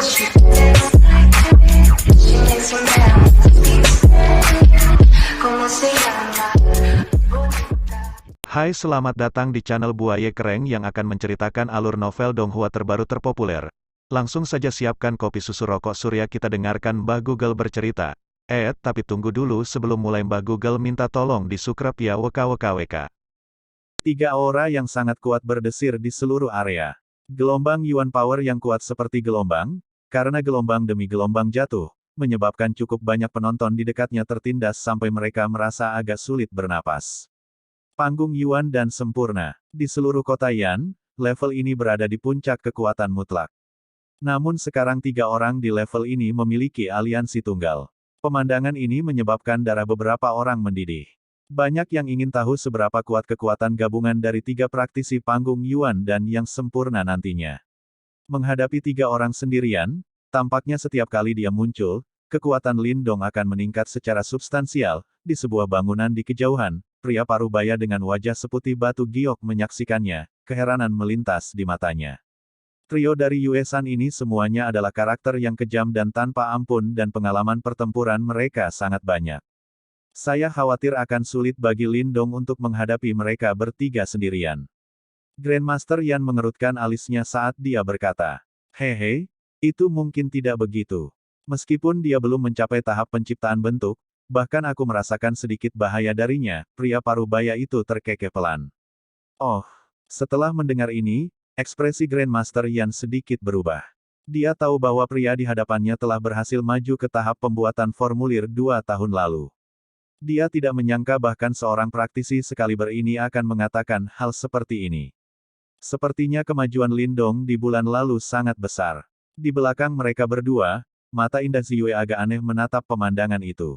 she makes me mad. ¿Cómo se llama? Hai, selamat datang di channel Buaya Kereng yang akan menceritakan alur novel Donghua terbaru terpopuler. Langsung saja siapkan kopi susu rokok surya, kita dengarkan Mbah Google bercerita. Tapi tunggu dulu, sebelum mulai Mbah Google minta tolong di subscribe ya WKWKWK. Tiga aura yang sangat kuat berdesir di seluruh area. Gelombang Yuan Power yang kuat seperti gelombang, karena gelombang demi gelombang jatuh, menyebabkan cukup banyak penonton di dekatnya tertindas sampai mereka merasa agak sulit bernapas. Panggung Yuan dan sempurna. Di seluruh kota Yan, level ini berada di puncak kekuatan mutlak. Namun sekarang tiga orang di level ini memiliki aliansi tunggal. Pemandangan ini menyebabkan darah beberapa orang mendidih. Banyak yang ingin tahu seberapa kuat kekuatan gabungan dari tiga praktisi panggung Yuan dan yang sempurna nantinya. Menghadapi tiga orang sendirian, tampaknya setiap kali dia muncul, kekuatan Lin Dong akan meningkat secara substansial. Di sebuah bangunan di kejauhan, pria parubaya dengan wajah seputih batu giok menyaksikannya, keheranan melintas di matanya. Trio dari Yuesan ini semuanya adalah karakter yang kejam dan tanpa ampun, dan pengalaman pertempuran mereka sangat banyak. Saya khawatir akan sulit bagi Lin Dong untuk menghadapi mereka bertiga sendirian. Grandmaster Yan mengerutkan alisnya saat dia berkata, "Hehe, itu mungkin tidak begitu. Meskipun dia belum mencapai tahap penciptaan bentuk, bahkan aku merasakan sedikit bahaya darinya." Pria parubaya itu terkekeh pelan. Oh, setelah mendengar ini, ekspresi Grandmaster Yan sedikit berubah. Dia tahu bahwa pria di hadapannya telah berhasil maju ke tahap pembuatan formulir 2 tahun lalu. Dia tidak menyangka bahkan seorang praktisi sekaliber ini akan mengatakan hal seperti ini. Sepertinya kemajuan Lin Dong di bulan lalu sangat besar. Di belakang mereka berdua, mata indah Ziyue agak aneh menatap pemandangan itu.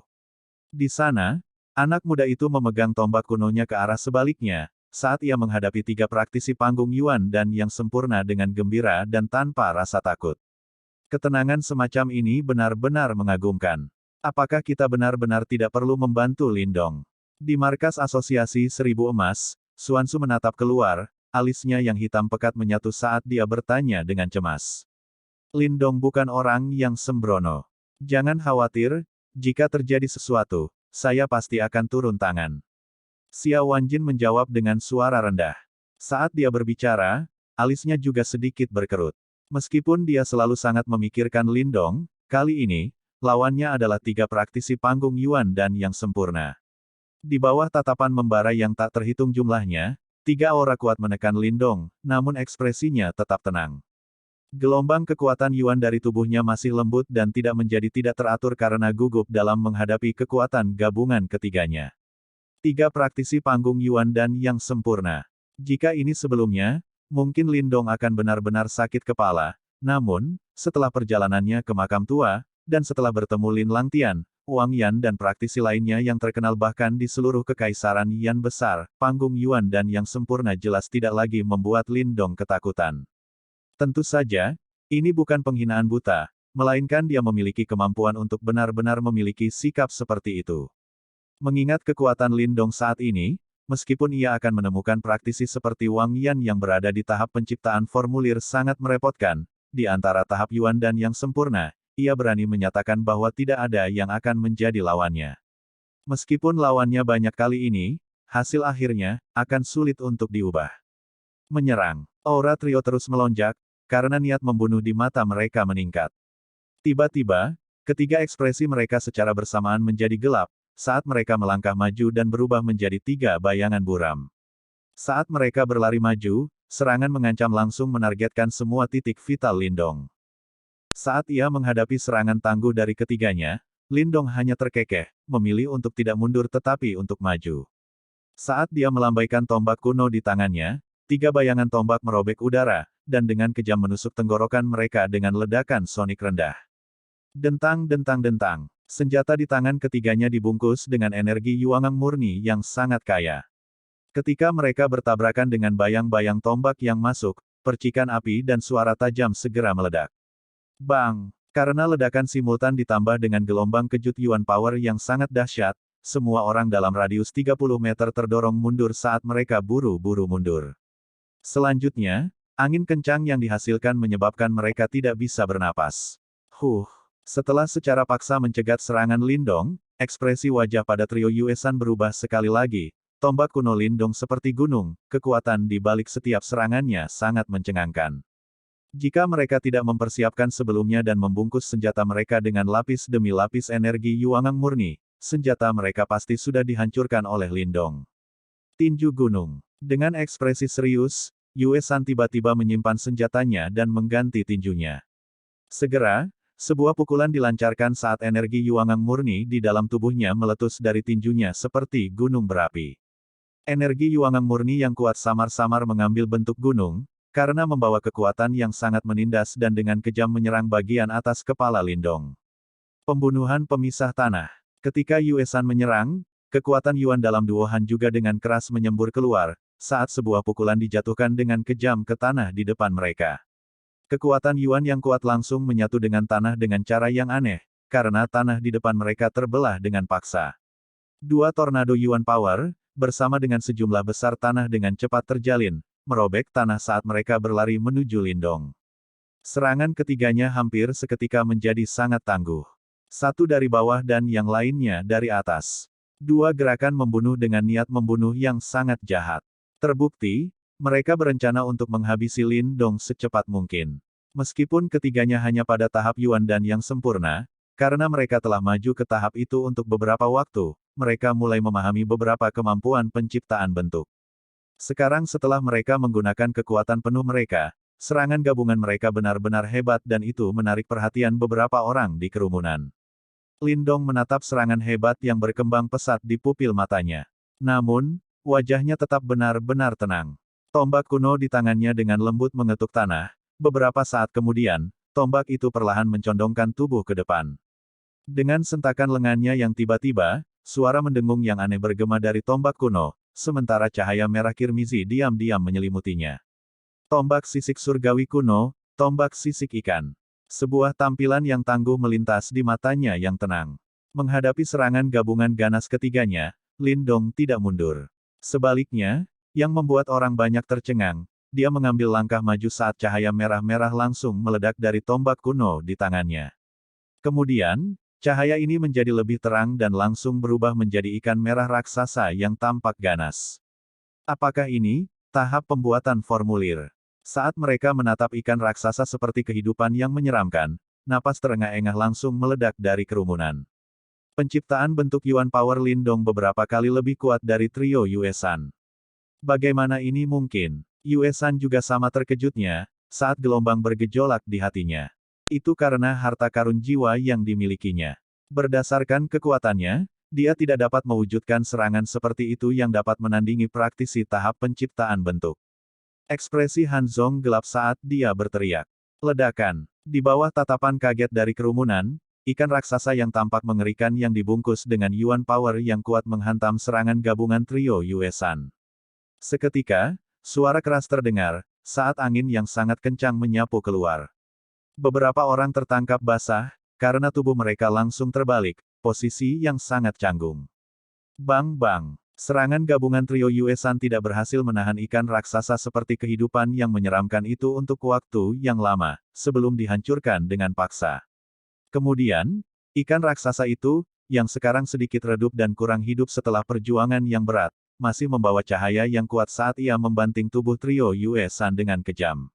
Di sana, anak muda itu memegang tombak kunonya ke arah sebaliknya, saat ia menghadapi tiga praktisi panggung Yuan dan yang sempurna dengan gembira dan tanpa rasa takut. Ketenangan semacam ini benar-benar mengagumkan. Apakah kita benar-benar tidak perlu membantu Lin Dong? Di markas Asosiasi Seribu Emas, Xuanzu menatap keluar, alisnya yang hitam pekat menyatu saat dia bertanya dengan cemas. Lin Dong bukan orang yang sembrono. Jangan khawatir, jika terjadi sesuatu, saya pasti akan turun tangan. Xiao Wanjin menjawab dengan suara rendah. Saat dia berbicara, alisnya juga sedikit berkerut. Meskipun dia selalu sangat memikirkan Lin Dong, kali ini, lawannya adalah tiga praktisi panggung Yuan dan yang sempurna. Di bawah tatapan membara yang tak terhitung jumlahnya, tiga aura kuat menekan Lin Dong, namun ekspresinya tetap tenang. Gelombang kekuatan Yuan dari tubuhnya masih lembut dan tidak menjadi tidak teratur karena gugup dalam menghadapi kekuatan gabungan ketiganya. Tiga praktisi panggung Yuan dan yang sempurna. Jika ini sebelumnya, mungkin Lin Dong akan benar-benar sakit kepala, namun, setelah perjalanannya ke makam tua, dan setelah bertemu Lin Langtian, Wang Yan dan praktisi lainnya yang terkenal bahkan di seluruh kekaisaran Yan besar, panggung Yuan dan yang sempurna jelas tidak lagi membuat Lin Dong ketakutan. Tentu saja, ini bukan penghinaan buta, melainkan dia memiliki kemampuan untuk benar-benar memiliki sikap seperti itu. Mengingat kekuatan Lin Dong saat ini, meskipun ia akan menemukan praktisi seperti Wang Yan yang berada di tahap penciptaan formulir sangat merepotkan, di antara tahap Yuan dan yang sempurna, ia berani menyatakan bahwa tidak ada yang akan menjadi lawannya. Meskipun lawannya banyak kali ini, hasil akhirnya akan sulit untuk diubah. Menyerang. Aura trio terus melonjak, karena niat membunuh di mata mereka meningkat. Tiba-tiba, ketiga ekspresi mereka secara bersamaan menjadi gelap, saat mereka melangkah maju dan berubah menjadi tiga bayangan buram. Saat mereka berlari maju, serangan mengancam langsung menargetkan semua titik vital Lin Dong. Saat ia menghadapi serangan tangguh dari ketiganya, Lin Dong hanya terkekeh, memilih untuk tidak mundur tetapi untuk maju. Saat dia melambaikan tombak kuno di tangannya, tiga bayangan tombak merobek udara, dan dengan kejam menusuk tenggorokan mereka dengan ledakan sonik rendah. Dentang-dentang-dentang. Senjata di tangan ketiganya dibungkus dengan energi yuangang murni yang sangat kaya. Ketika mereka bertabrakan dengan bayang-bayang tombak yang masuk, percikan api dan suara tajam segera meledak. Bang! Karena ledakan simultan ditambah dengan gelombang kejut Yuan Power yang sangat dahsyat, semua orang dalam radius 30 meter terdorong mundur saat mereka buru-buru mundur. Selanjutnya, Angin kencang yang dihasilkan menyebabkan mereka tidak bisa bernapas. Setelah secara paksa mencegat serangan Lindong, ekspresi wajah pada trio Yuesan berubah sekali lagi. Tombak kuno Lindong seperti gunung, kekuatan di balik setiap serangannya sangat mencengangkan. Jika mereka tidak mempersiapkan sebelumnya dan membungkus senjata mereka dengan lapis demi lapis energi Yuangang murni, senjata mereka pasti sudah dihancurkan oleh Lindong. Tinju gunung. Dengan ekspresi serius, Yuesan tiba-tiba menyimpan senjatanya dan mengganti tinjunya. Segera, sebuah pukulan dilancarkan saat energi Yuangang murni di dalam tubuhnya meletus dari tinjunya seperti gunung berapi. Energi Yuangang murni yang kuat samar-samar mengambil bentuk gunung, karena membawa kekuatan yang sangat menindas dan dengan kejam menyerang bagian atas kepala Lindong. Pembunuhan pemisah tanah. Ketika Yuesan menyerang, kekuatan Yuan dalam Duo Han juga dengan keras menyembur keluar, saat sebuah pukulan dijatuhkan dengan kejam ke tanah di depan mereka. Kekuatan Yuan yang kuat langsung menyatu dengan tanah dengan cara yang aneh, karena tanah di depan mereka terbelah dengan paksa. Dua tornado Yuan Power, bersama dengan sejumlah besar tanah dengan cepat terjalin, merobek tanah saat mereka berlari menuju Lindong. Serangan ketiganya hampir seketika menjadi sangat tangguh. Satu dari bawah dan yang lainnya dari atas. Dua gerakan membunuh dengan niat membunuh yang sangat jahat. Terbukti, mereka berencana untuk menghabisi Lindong secepat mungkin. Meskipun ketiganya hanya pada tahap Yuan dan yang sempurna, karena mereka telah maju ke tahap itu untuk beberapa waktu, mereka mulai memahami beberapa kemampuan penciptaan bentuk. Sekarang setelah mereka menggunakan kekuatan penuh mereka, serangan gabungan mereka benar-benar hebat dan itu menarik perhatian beberapa orang di kerumunan. Lindong menatap serangan hebat yang berkembang pesat di pupil matanya. Namun, wajahnya tetap benar-benar tenang. Tombak kuno di tangannya dengan lembut mengetuk tanah. Beberapa saat kemudian, tombak itu perlahan mencondongkan tubuh ke depan. Dengan sentakan lengannya yang tiba-tiba, suara mendengung yang aneh bergema dari tombak kuno, sementara cahaya merah kirmizi diam-diam menyelimutinya. Tombak sisik surgawi kuno, tombak sisik ikan. Sebuah tampilan yang tangguh melintas di matanya yang tenang. Menghadapi serangan gabungan ganas ketiganya, Lindong tidak mundur. Sebaliknya, yang membuat orang banyak tercengang, dia mengambil langkah maju saat cahaya merah-merah langsung meledak dari tombak kuno di tangannya. Kemudian, cahaya ini menjadi lebih terang dan langsung berubah menjadi ikan merah raksasa yang tampak ganas. Apakah ini tahap pembuatan formulir? Saat mereka menatap ikan raksasa seperti kehidupan yang menyeramkan, napas terengah-engah langsung meledak dari kerumunan. Penciptaan bentuk Yuan Power Lindong beberapa kali lebih kuat dari trio Yuesan. Bagaimana ini mungkin? Yuesan juga sama terkejutnya, saat gelombang bergejolak di hatinya. Itu karena harta karun jiwa yang dimilikinya. Berdasarkan kekuatannya, dia tidak dapat mewujudkan serangan seperti itu yang dapat menandingi praktisi tahap penciptaan bentuk. Ekspresi Han Zong gelap saat dia berteriak. Ledakan. Di bawah tatapan kaget dari kerumunan, ikan raksasa yang tampak mengerikan yang dibungkus dengan Yuan Power yang kuat menghantam serangan gabungan trio Yuesan. Seketika, suara keras terdengar, saat angin yang sangat kencang menyapu keluar. Beberapa orang tertangkap basah, karena tubuh mereka langsung terbalik, posisi yang sangat canggung. Bang-bang. Serangan gabungan trio Yuesan tidak berhasil menahan ikan raksasa seperti kehidupan yang menyeramkan itu untuk waktu yang lama, sebelum dihancurkan dengan paksa. Kemudian, ikan raksasa itu, yang sekarang sedikit redup dan kurang hidup setelah perjuangan yang berat, masih membawa cahaya yang kuat saat ia membanting tubuh trio Yuesan dengan kejam.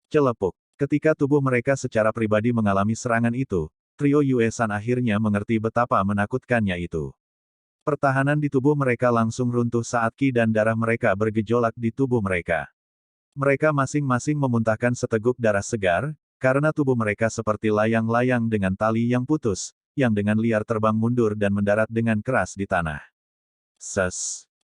Celepuk. Ketika tubuh mereka secara pribadi mengalami serangan itu, trio Yuesan akhirnya mengerti betapa menakutkannya itu. Pertahanan di tubuh mereka langsung runtuh saat ki dan darah mereka bergejolak di tubuh mereka. Mereka masing-masing memuntahkan seteguk darah segar, karena tubuh mereka seperti layang-layang dengan tali yang putus, yang dengan liar terbang mundur dan mendarat dengan keras di tanah.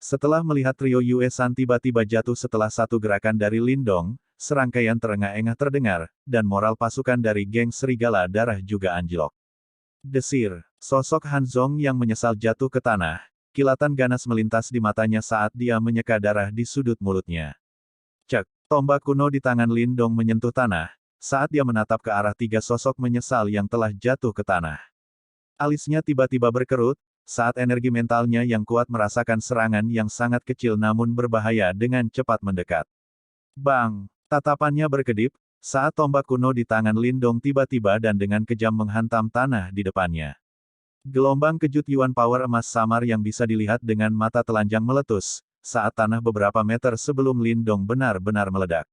Setelah melihat trio Yuesan tiba-tiba jatuh setelah satu gerakan dari Lindong, serangkaian terengah-engah terdengar, dan moral pasukan dari geng serigala darah juga anjlok. Desir. Sosok Han Zong yang menyesal jatuh ke tanah, kilatan ganas melintas di matanya saat dia menyeka darah di sudut mulutnya. Cek. Tombak kuno di tangan Lindong menyentuh tanah, saat dia menatap ke arah tiga sosok menyesal yang telah jatuh ke tanah. Alisnya tiba-tiba berkerut, saat energi mentalnya yang kuat merasakan serangan yang sangat kecil namun berbahaya dengan cepat mendekat. Bang! Tatapannya berkedip, saat tombak kuno di tangan Lindong tiba-tiba dan dengan kejam menghantam tanah di depannya. Gelombang kejut Yuan Power emas samar yang bisa dilihat dengan mata telanjang meletus, saat tanah beberapa meter sebelum Lindong benar-benar meledak.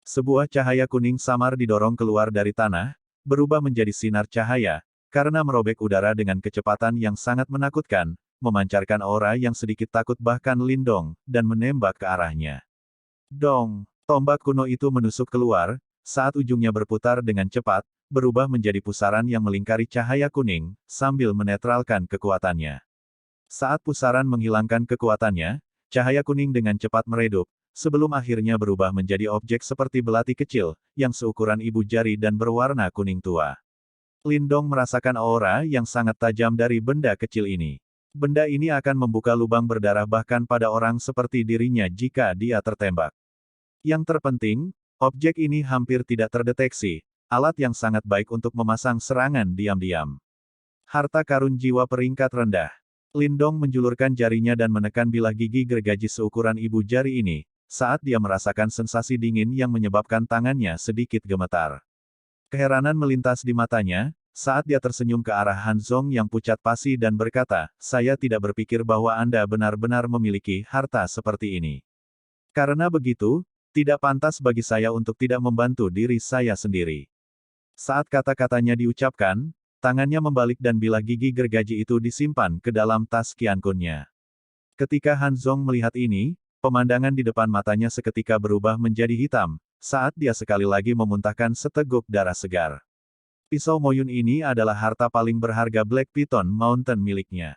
Sebuah cahaya kuning samar didorong keluar dari tanah, berubah menjadi sinar cahaya, karena merobek udara dengan kecepatan yang sangat menakutkan, memancarkan aura yang sedikit takut bahkan Lindong, dan menembak ke arahnya. Dong! Tombak kuno itu menusuk keluar, saat ujungnya berputar dengan cepat, berubah menjadi pusaran yang melingkari cahaya kuning, sambil menetralkan kekuatannya. Saat pusaran menghilangkan kekuatannya, cahaya kuning dengan cepat meredup, sebelum akhirnya berubah menjadi objek seperti belati kecil, yang seukuran ibu jari dan berwarna kuning tua. Lindong merasakan aura yang sangat tajam dari benda kecil ini. Benda ini akan membuka lubang berdarah bahkan pada orang seperti dirinya jika dia tertembak. Yang terpenting, objek ini hampir tidak terdeteksi, alat yang sangat baik untuk memasang serangan diam-diam. Harta karun jiwa peringkat rendah. Lindong menjulurkan jarinya dan menekan bilah gigi gergaji seukuran ibu jari ini, saat dia merasakan sensasi dingin yang menyebabkan tangannya sedikit gemetar. Keheranan melintas di matanya, saat dia tersenyum ke arah Han Zong yang pucat pasi dan berkata, "Saya tidak berpikir bahwa Anda benar-benar memiliki harta seperti ini. Karena begitu, tidak pantas bagi saya untuk tidak membantu diri saya sendiri." Saat kata-katanya diucapkan, tangannya membalik dan bilah gigi gergaji itu disimpan ke dalam tas Qiankunnya. Ketika Han Zong melihat ini, pemandangan di depan matanya seketika berubah menjadi hitam, saat dia sekali lagi memuntahkan seteguk darah segar. Pisau Moyun ini adalah harta paling berharga Black Python Mountain miliknya.